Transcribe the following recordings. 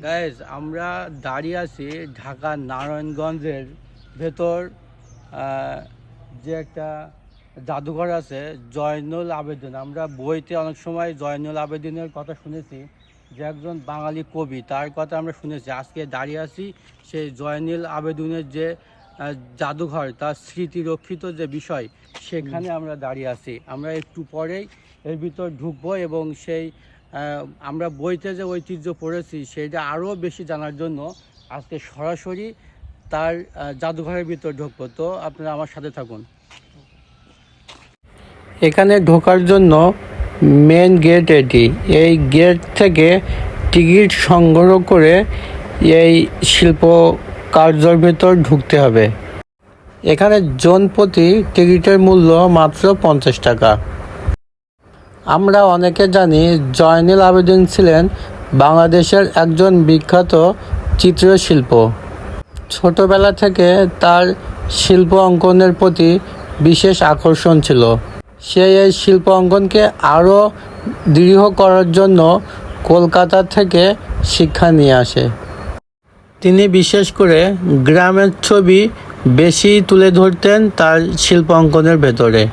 Guys আমরা দাঁড়িয়ে আছি ঢাকার নারায়ণগঞ্জের ভেতর যে একটা জাদুঘর আছে জয়নুল আবেদিন। আমরা বইতে অনেক সময় জয়নুল আবেদিনের কথা শুনেছি, যে একজন বাঙালি কবি, তার কথা আমরা শুনেছি। আজকে দাঁড়িয়ে আছি সেই জয়নুল আবেদিনের যে জাদুঘর, তার স্মৃতি রক্ষিত যে বিষয়, সেখানে আমরা দাঁড়িয়ে আছি। আমরা একটু পরেই এর ভিতর ঢুকবো এবং সেই আমরা বইতে যে ঐতিহ্য পড়েছি সেটা আরও বেশি জানার জন্য আজকে সরাসরি তার জাদুঘরের ভিতর ঢুকবো। তো আপনারা আমার সাথে থাকুন। এখানে ঢোকার জন্য মেন গেট এটি। এই গেট থেকে টিকিট সংগ্রহ করে এই শিল্প কার্যের ভিতর ঢুকতে হবে। এখানে জন প্রতি টিকিটের মূল্য মাত্র 50 টাকা। আমরা অনেকে জানি জয়নুল আবেদিন ছিলেন বাংলাদেশের একজন বিখ্যাত চিত্রশিল্প। ছোটবেলা থেকে তার শিল্প অঙ্কনের প্রতি বিশেষ আকর্ষণ ছিল। সে এই শিল্প অঙ্কনকে আরও দৃঢ় করার জন্য কলকাতা থেকে শিক্ষা নিয়ে আসে। তিনি বিশেষ করে গ্রামের ছবি বেশি তুলে ধরতেন তার শিল্প অঙ্কনের ভেতরে।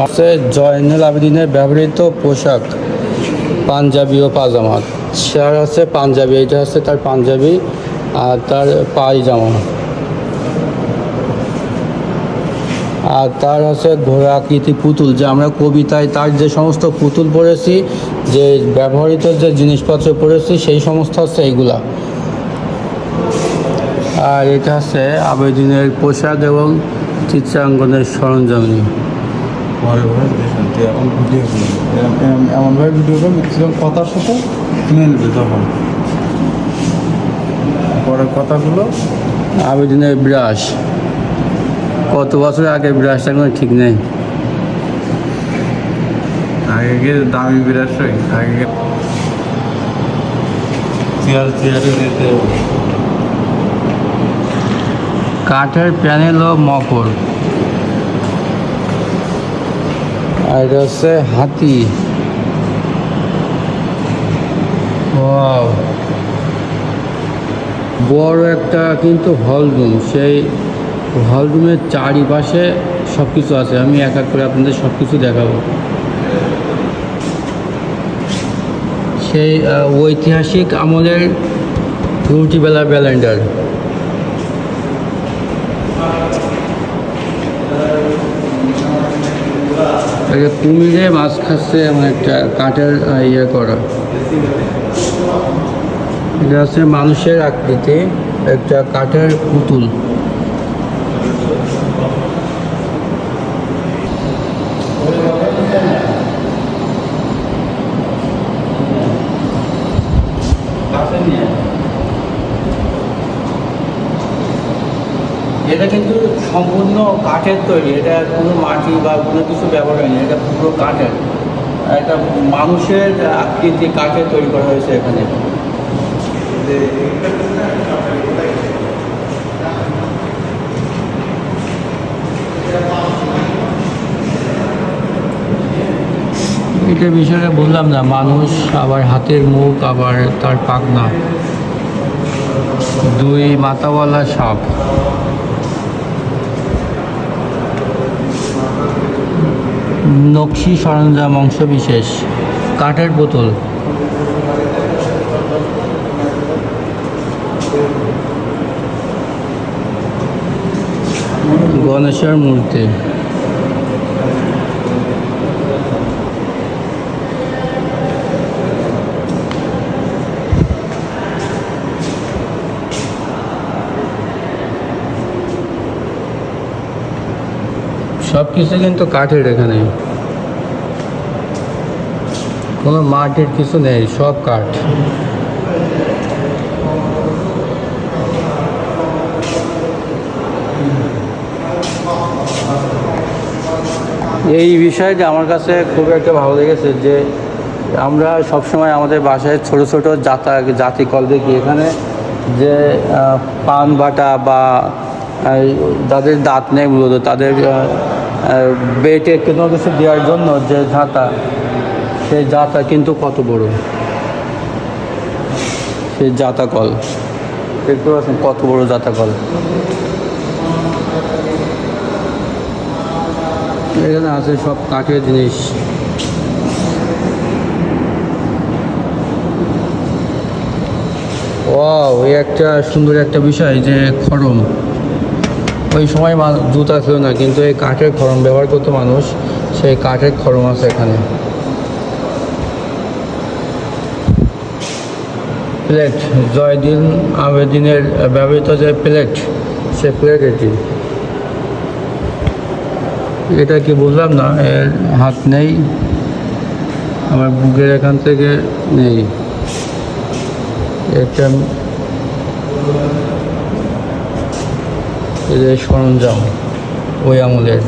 আছে জয়নুল আবেদিনের ব্যবহৃত পোশাক, পাঞ্জাবি ও পাজামা। শার আছে পাঞ্জাবি, এটা হচ্ছে তার পাঞ্জাবি আর তার পায়জামা। আর তার আছে ঘোড়া আকৃতি পুতুল, যে আমরা কবিতায় তার যে সমস্ত পুতুল পড়েছি, যে ব্যবহৃত যে জিনিসপত্র পড়েছি, সেই সমস্ত হচ্ছে এইগুলা। আর এটা হচ্ছে আবেদিনের পোশাক এবং চিত্রাঙ্কনের সরঞ্জাম। এমনভাবে ভিডিও ম্যাক্সিমাম কথার সাথে মিলবে, তখন পরের কথাগুলো। আবেদিনের ব্রাশ, কত বছর আগে ব্রাশটা কোনো ঠিক নেই। আগে দামি বিরাট আগে চেয়ারে দিতে কাঠের প্যানেল ও মকর। আর এটা হচ্ছে হাতি। ওয়াও, বড় একটা কিন্তু হল রুম। সেই হল রুমের চারিপাশে সব কিছু আছে। আমি এক এক করে আপনাদের সব কিছু দেখাবো। সেই ঐতিহাসিক আমলের রুটিবেলা ব্যালেন্ডার। কুমিরে মাছ খাচ্ছে এমন একটা কাঠের ইয়ে করা। এটা হচ্ছে মানুষের আকৃতি একটা কাঠের পুতুল। এটা কিন্তু সম্পূর্ণ কাঠের তৈরি, এটা কোনো মাটি বা কোনো কিছু ব্যবহার হয়নি, এটা পুরো কাঠের। একটা মানুষের আকৃতি কাঠের তৈরি করা হয়েছে এখানে। এটা বিষয়ে বললাম না, মানুষ, আবার হাতের মুখ, আবার তার পাখনা, দুই মাথাওয়ালা সাপ। নকশি সরঞ্জাম অংশ বিশেষ, কাঠের বোতল। গণেশের মূর্তি। সব কিছু কিন্তু কাঠের, এখানে কোনো মাটির কিছু নেই, সব কাঠ। এই বিষয়টা আমার কাছে খুব একটা ভালো লেগেছে, যে আমরা সবসময় আমাদের বাসায় ছোট ছোট জাতি কল দেখি। এখানে যে পান বাটা বা যাদের দাঁত নেই মূলত তাদের বেটে কোনো কিছু দেওয়ার জন্য যে ঝাঁটা, সেই ঝাঁটা কিন্তু কত বড়, সেই জাতা কল দেখতে পাচ্ছেন কত বড় জাতা কল। এখানে আছে সব কাঠের জিনিস। ওয়াও, এই একটা সুন্দর একটা বিষয় যে খড়ম। ওই সময় জুতা ছিল না, কিন্তু এই কাঠের খড়ম ব্যবহার করতো মানুষ, সেই কাঠের খড়ম আছে এখানে। প্লেট, জয়দিন আবেদিনের ব্যবহৃত যে প্লেট, সে প্লেট এটি। এটা কি বুঝলাম না, এর হাত নেই, আমার বুকের এখান থেকে নেই। একটা এদের সরঞ্জাম ওই আমলের।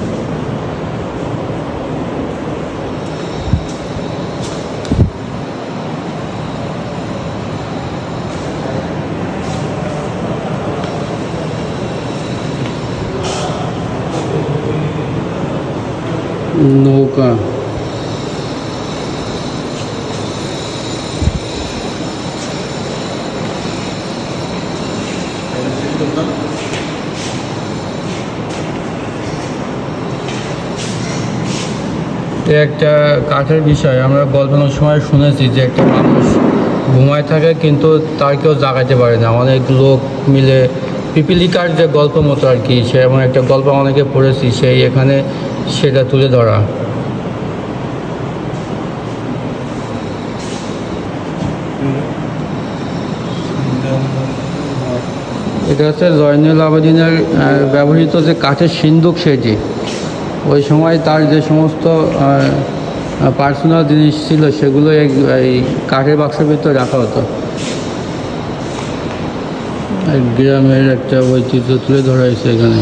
নৌকা, একটা কাঠের বিষয়। আমরা গল্পের সময় শুনেছি যে একটা মানুষ ঘুমায় থাকে কিন্তু তার কেউ জাগাতে পারে না, অনেক লোক মিলে পিপিলিকার যে গল্প মতো আর কি, সে এমন একটা গল্প অনেকে পড়েছি, সেই এখানে সেটা তুলে ধরা। এটা হচ্ছে জয়নুল আবেদিনের ব্যবহৃত যে কাঠের সিন্দুক, সেটি ওই সময় তার যে সমস্ত পার্সোনাল জিনিস ছিল সেগুলো এই কাঠের বাক্সের ভিতরে রাখা হতো। গ্রামের একটা ঐতিহ্য তুলে ধরা হয়েছে এখানে,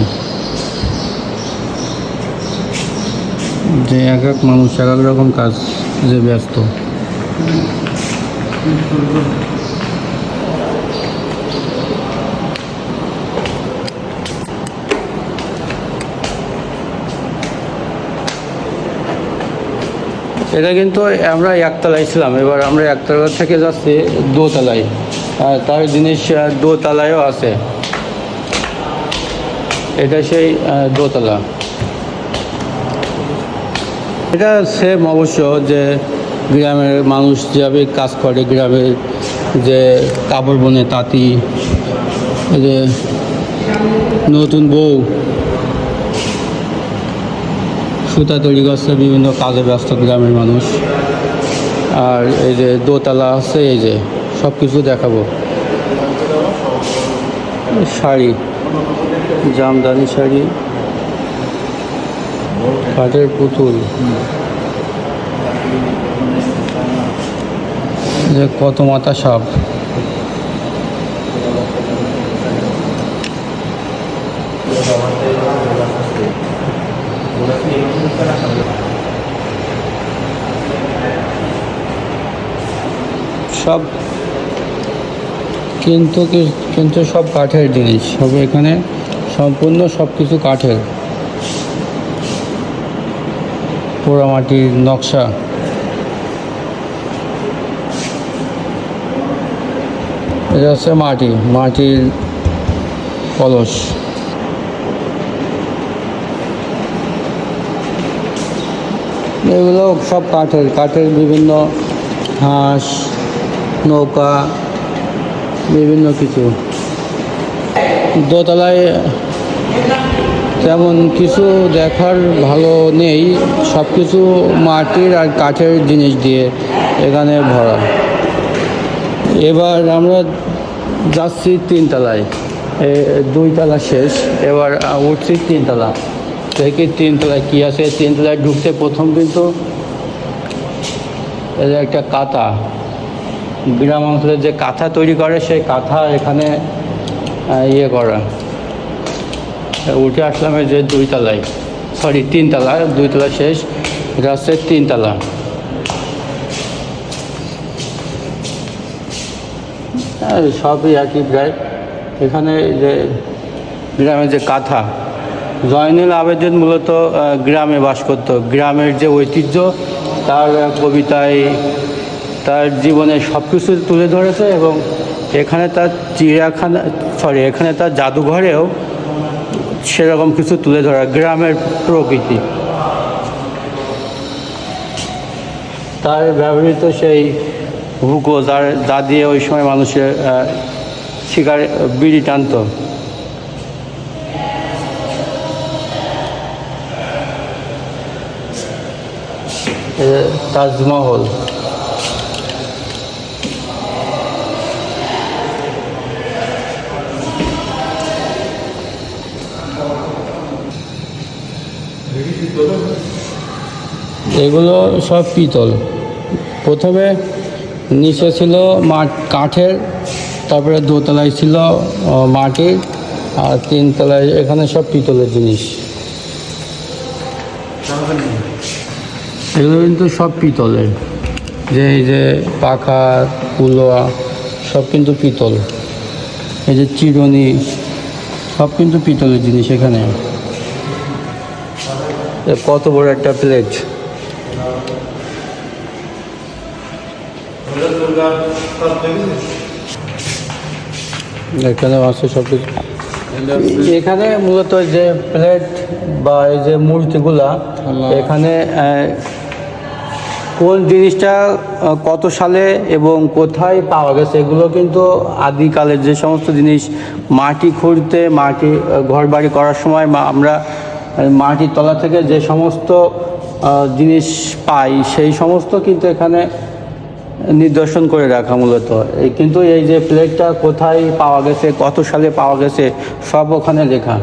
যে এক এক মানুষ এক এক রকম কাজ যে ব্যস্ত। এটা কিন্তু আমরা একতলায় ছিলাম, এবার আমরা একতলা থেকে যাচ্ছি দোতলায়। তার জিনিস দোতলায়ও আছে, এটা সেই দোতলা। এটা সেম অবশ্য, যে গ্রামের মানুষ যেভাবে কাজ করে, গ্রামের যে কাপড় বনে তাঁতি, যে নতুন বউ সুতা তৈরি করছে, বিভিন্ন কাজে ব্যস্ত গ্রামের মানুষ। আর এই যে দোতলা আছে, এই যে সব কিছু দেখাবো। শাড়ি, জামদানি শাড়ি, কাঠের পুতুল, যে কত মাথা সাপ। সব কিন্তু সব কাঠের জিনিস, সব এখানে সম্পূর্ণ সব কিছু কাঠের। পোড়ামাটির নকশা, এটা হচ্ছে মাটির কলস। এগুলো সব কাঠের বিভিন্ন হাঁস, নৌকা, বিভিন্ন কিছু। দোতলায় তেমন কিছু দেখার ভালো নেই, সব কিছু মাটির আর কাঠের জিনিস দিয়ে এখানে ভরা। এবার আমরা যাচ্ছি তিনতলায়, দুইতলা শেষ, এবার উঠছি তিনতলা। দেখি তিনতলায় কী আছে। তিনতলায় ঢুকতে প্রথম কিন্তু এর একটা কাঁথা, গ্রাম অঞ্চলে যে কাঁথা তৈরি করে, সেই কাঁথা এখানে ইয়ে করা। উঠে আসলাম এই যে তিনতলা, দুইতলা শেষ, এটা হচ্ছে তিনতলা। সবই একই প্রায়। এখানে যে গ্রামের যে কাঁথা। জয়নুল আবেদিন মূলত গ্রামে বাস করত। গ্রামের যে ঐতিহ্য তার কবিতায় তার জীবনে সব কিছু তুলে ধরেছে এবং এখানে তার এখানে তার জাদুঘরেও সেরকম কিছু তুলে ধরা, গ্রামের প্রকৃতি। তার ব্যবহৃত সেই হুকো যা দিয়ে ওই সময় মানুষের শিকার বিড়ি টানত। তাজমহল, এগুলো সব পিতল। প্রথমে নিচে ছিল কাঠের, তারপরে দোতলায় ছিল মাটির, আর তিনতলায় এখানে সব পিতলের জিনিস। এগুলো কিন্তু সব পিতলের, এই যে পাখা কুলোয়া সব কিন্তু পিতল। এই যে চিরুনি সব কিন্তু পিতলের জিনিস। এখানে কত বড় একটা প্লেট। এখানে আছে সব কিছু। এখানে মূলত যে প্লেট বা এই যে মূর্তিগুলা, এখানে কোন জিনিসটা কত সালে এবং কোথায় পাওয়া গেছে এগুলো কিন্তু আদিকালের যে সমস্ত জিনিস, মাটি খুঁড়তে, মাটি ঘর বাড়ি করার সময় আমরা মাটির তলা থেকে যে সমস্ত জিনিস পাই সেই সমস্ত কিন্তু এখানে নিদর্শন করে রাখা মূলত। কিন্তু এই যে প্লেটটা কোথায় পাওয়া গেছে, কত সালে পাওয়া গেছে সব ওখানে লেখা।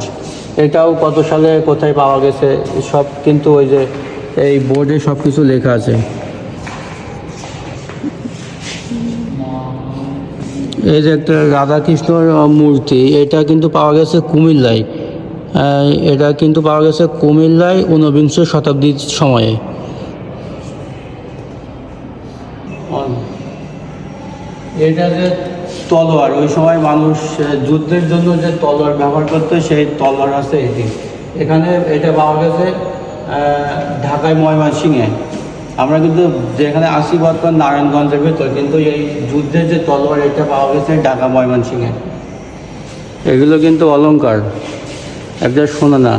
এটাও কত সালে কোথায় পাওয়া গেছে সব কিন্তু ওই যে এই বোর্ডে সব কিছু লেখা আছে। এই যে একটা রাধাকৃষ্ণর মূর্তি, এটা কিন্তু পাওয়া গেছে কুমিল্লায়। এটা কিন্তু পাওয়া গেছে কুমিল্লায় ঊনবিংশ শতাব্দীর সময়ে। এটা যে তলোয়ার, ওই সময় মানুষ যুদ্ধের জন্য যে তলোয়ার ব্যবহার করতো সেই তলোয়ার আছে এটি। এখানে এটা পাওয়া গেছে ঢাকায় ময়মনসিংহে। আমরা কিন্তু যেখানে আসি বর্তমান নারায়ণগঞ্জের ভেতর, কিন্তু এই যুদ্ধের যে তলোয়ার এটা পাওয়া গেছে ঢাকা ময়মনসিংহে। এগুলো কিন্তু অলংকার, একটা শোনা না।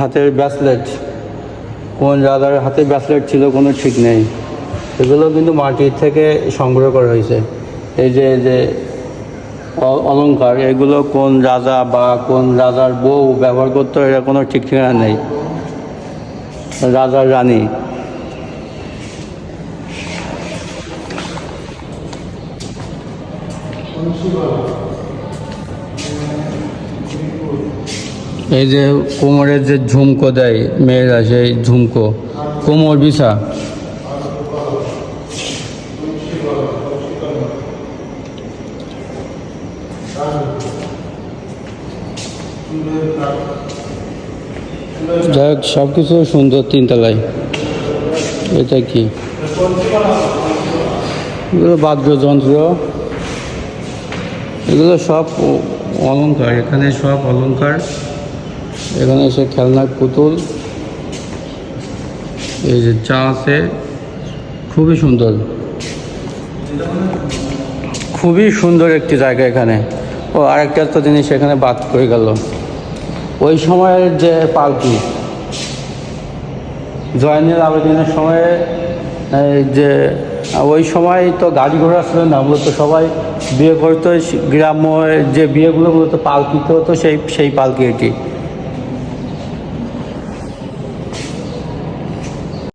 হাতের ব্রেসলেট, কোন রাজার হাতে ব্রেসলেট ছিল কোনো ঠিক নেই। এগুলো কিন্তু মাটির থেকে সংগ্রহ করা হয়েছে। এই যে অলংকার, এগুলো কোন রাজা বা কোন রাজার বউ ব্যবহার করতো এটা কোনো ঠিক ঠিকানা নেই। রাজার রানী। এই যে কোমরের যে ঝুমকো দেয় মেয়েরা, সেই ঝুমকো, কোমর বিছা। যাই হোক সব কিছু সুন্দর তিনতলায়। এটা কি? এগুলো বাদ্যযন্ত্র, এগুলো সব অলংকার। এখানে সব অলংকার। এখানে এসে খেলনার পুতুল, এই যে চা আছে, খুবই সুন্দর, খুবই সুন্দর একটি জায়গা এখানে। ও আরেকটা তো জিনিস এখানে বাদ করে গেল, ওই সময়ের যে পালকি, জয়নুল আবেদিনের সময়ে যে ওই সময় তো গাড়ি ঘোড়া ছিল না, মূলত সবাই বিয়ে করতো। গ্রাম্য যে বিয়েগুলো মূলত পালকিতে হতো, সেই পালকি এটি।